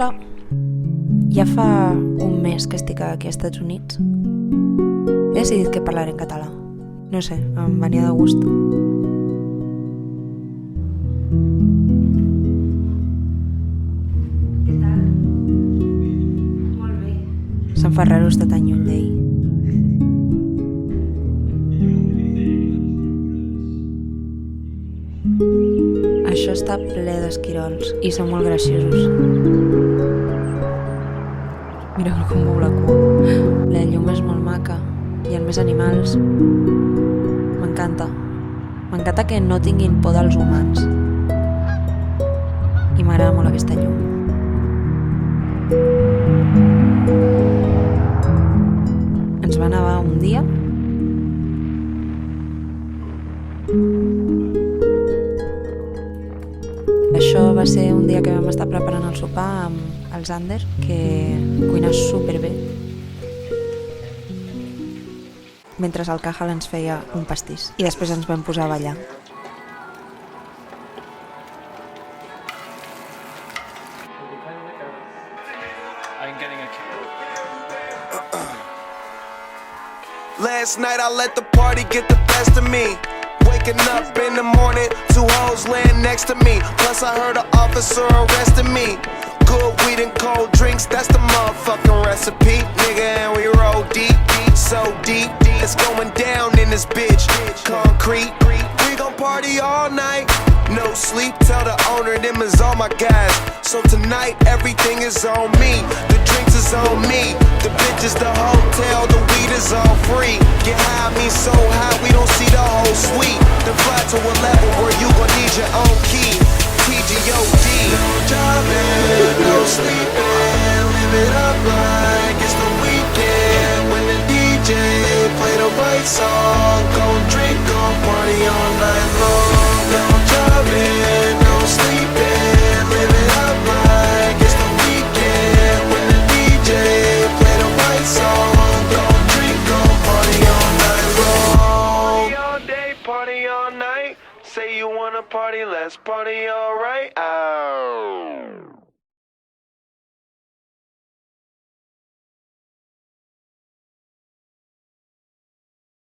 Hola. Ja fa un mes que estic aquí als Estats Units. He decidit que parlaré en català. No sé, em venia de gust. Què tal? Molt bé. Se'm fa raro estar tan lluny d'ell. Això està ple d'esquirols i són molt graciosos. Mireu com mou la cua. La llum és molt maca. Hi ha més animals. M'encanta. M'encanta que no tinguin por dels humans. I m'agrada molt aquesta llum. Ens va nevar un dia. Això va ser un dia que vam estar preparant el sopar amb Alexandra, que cuina superbé, mentre el Cajal ens feia un pastís i després ens vam posar a ballar. Last night I let the party get the best of me. Waking up in the morning, 2 hoes laying next to me. Plus I heard an officer arrested me. Good weed and cold drinks, that's the motherfucking recipe. Nigga, and we roll deep, deep, so deep. It's going down in this bitch. Concrete, we gon' party all night. No sleep, tell the owner them is all my guys. So tonight everything is on me. The drinks is on me. The bitches, the hotel, the weed is all free. Get high, me so high we don't see the whole suite. Then fly to a level where you gon' need your own key. TGOD. No driving, no sleeping. Live it up like it's the weekend. When the DJ play the right song, gon' drink, gon' party all night long. No driving, no sleeping. Live it up like it's the weekend. When the DJ play the right song, gon' drink, gon' party all night long. Party all day, party all night. Say you wanna party, let's party all right. Oh.